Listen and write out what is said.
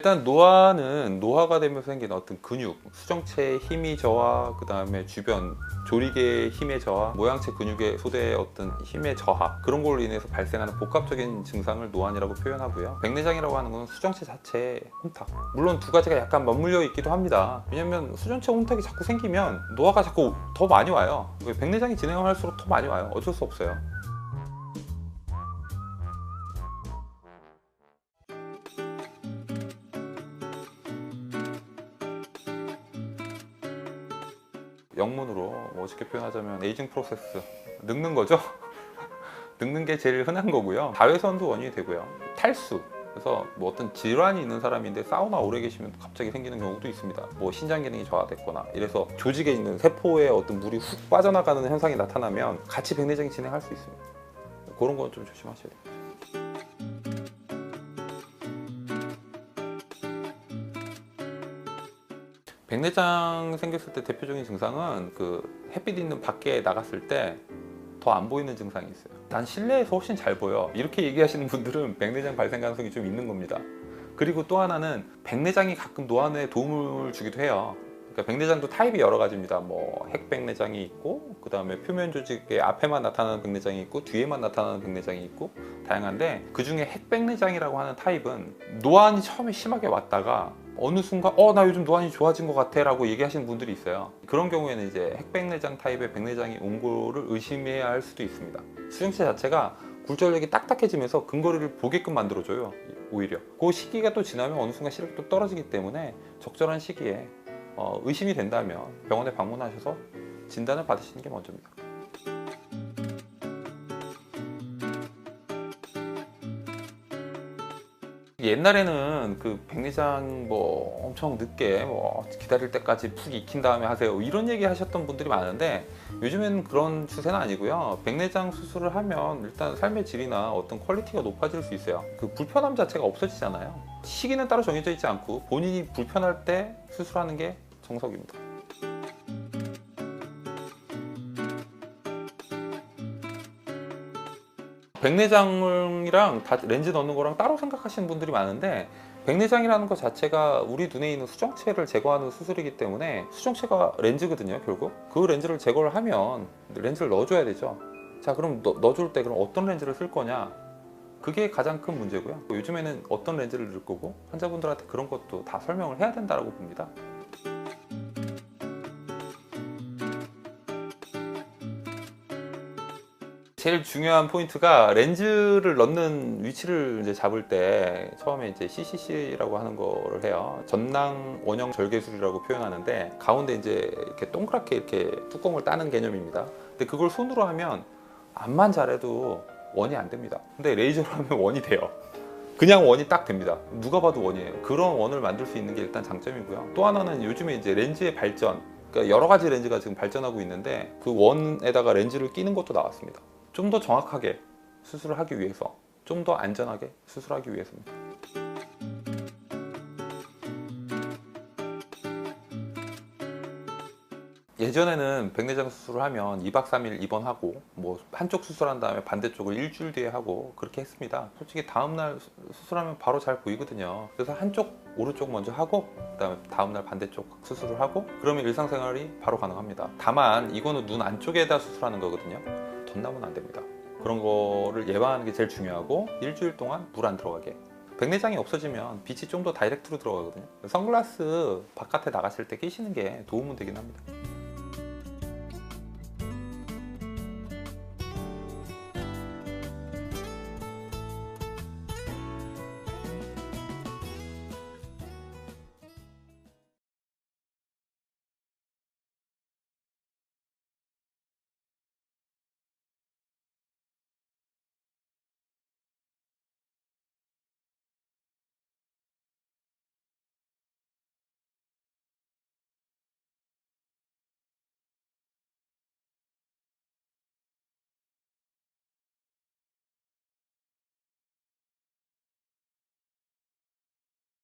일단 노화가 되면서 생긴 어떤 근육, 수정체의 힘이 저하, 그 다음에 주변 조리개의 힘의 저하, 모양체 근육의 소대의 어떤 힘의 저하, 그런 걸로 인해서 발생하는 복합적인 증상을 노안이라고 표현하고요. 백내장이라고 하는 건 수정체 자체의 혼탁, 물론 두 가지가 약간 맞물려 있기도 합니다. 왜냐면 수정체 혼탁이 자꾸 생기면 노화가 자꾸 더 많이 와요. 백내장이 진행할수록 더 많이 와요. 어쩔 수 없어요. 영문으로 쉽게 표현하자면 에이징 프로세스, 늙는 거죠. 늙는 게 제일 흔한 거고요. 자외선도 원인이 되고요. 탈수, 그래서 어떤 질환이 있는 사람인데 사우나 오래 계시면 갑자기 생기는 경우도 있습니다. 신장 기능이 저하됐거나 이래서 조직에 있는 세포에 어떤 물이 훅 빠져나가는 현상이 나타나면 같이 백내장이 진행할 수 있습니다. 그런 건 좀 조심하셔야 돼요. 백내장 생겼을 때 대표적인 증상은 햇빛 있는 밖에 나갔을 때 더 안 보이는 증상이 있어요. 난 실내에서 훨씬 잘 보여, 이렇게 얘기하시는 분들은 백내장 발생 가능성이 좀 있는 겁니다. 그리고 또 하나는 백내장이 가끔 노안에 도움을 주기도 해요. 그러니까 백내장도 타입이 여러 가지입니다. 핵백내장이 있고, 그 다음에 표면 조직의 앞에만 나타나는 백내장이 있고, 뒤에만 나타나는 백내장이 있고, 다양한데 그 중에 핵백내장이라고 하는 타입은 노안이 처음에 심하게 왔다가 어느 순간 나 요즘 노안이 좋아진 것 같아 라고 얘기하시는 분들이 있어요. 그런 경우에는 이제 핵백내장 타입의 백내장이 온 거를 의심해야 할 수도 있습니다. 수정체 자체가 굴절력이 딱딱해지면서 근거리를 보게끔 만들어줘요. 오히려 그 시기가 또 지나면 어느 순간 시력이 또 떨어지기 때문에 적절한 시기에 의심이 된다면 병원에 방문하셔서 진단을 받으시는 게 먼저입니다. 옛날에는 백내장 엄청 늦게 기다릴 때까지 푹 익힌 다음에 하세요, 이런 얘기 하셨던 분들이 많은데 요즘에는 그런 추세는 아니고요. 백내장 수술을 하면 일단 삶의 질이나 어떤 퀄리티가 높아질 수 있어요. 불편함 자체가 없어지잖아요. 시기는 따로 정해져 있지 않고 본인이 불편할 때 수술하는 게 정석입니다. 백내장이랑 렌즈 넣는 거랑 따로 생각하시는 분들이 많은데, 백내장이라는 것 자체가 우리 눈에 있는 수정체를 제거하는 수술이기 때문에 수정체가 렌즈거든요. 결국 그 렌즈를 제거를 하면 렌즈를 넣어줘야 되죠. 자, 그럼 넣어줄 때 그럼 어떤 렌즈를 쓸 거냐, 그게 가장 큰 문제고요. 요즘에는 어떤 렌즈를 넣을 거고 환자분들한테 그런 것도 다 설명을 해야 된다고 봅니다. 제일 중요한 포인트가 렌즈를 넣는 위치를 이제 잡을 때 처음에 이제 CCC라고 하는 거를 해요. 전낭 원형 절개술이라고 표현하는데, 가운데 이제 이렇게 동그랗게 이렇게 뚜껑을 따는 개념입니다. 근데 그걸 손으로 하면 암만 잘해도 원이 안 됩니다. 근데 레이저로 하면 원이 돼요. 그냥 원이 딱 됩니다. 누가 봐도 원이에요. 그런 원을 만들 수 있는 게 일단 장점이고요. 또 하나는 요즘에 이제 렌즈의 발전, 그러니까 여러 가지 렌즈가 지금 발전하고 있는데 그 원에다가 렌즈를 끼는 것도 나왔습니다. 좀 더 정확하게 수술을 하기 위해서, 좀 더 안전하게 수술하기 위해서입니다. 예전에는 백내장 수술을 하면 2박 3일 입원하고 한쪽 수술한 다음에 반대쪽을 일주일 뒤에 하고 그렇게 했습니다. 솔직히 다음날 수술하면 바로 잘 보이거든요. 그래서 한쪽 오른쪽 먼저 하고 그다음에 다음날 반대쪽 수술을 하고 그러면 일상생활이 바로 가능합니다. 다만 이거는 눈 안쪽에다 수술하는 거거든요. 덧나면 안 됩니다. 그런 거를 예방하는 게 제일 중요하고, 일주일 동안 물 안 들어가게. 백내장이 없어지면 빛이 좀 더 다이렉트로 들어가거든요. 선글라스 바깥에 나가실 때 끼시는 게 도움은 되긴 합니다.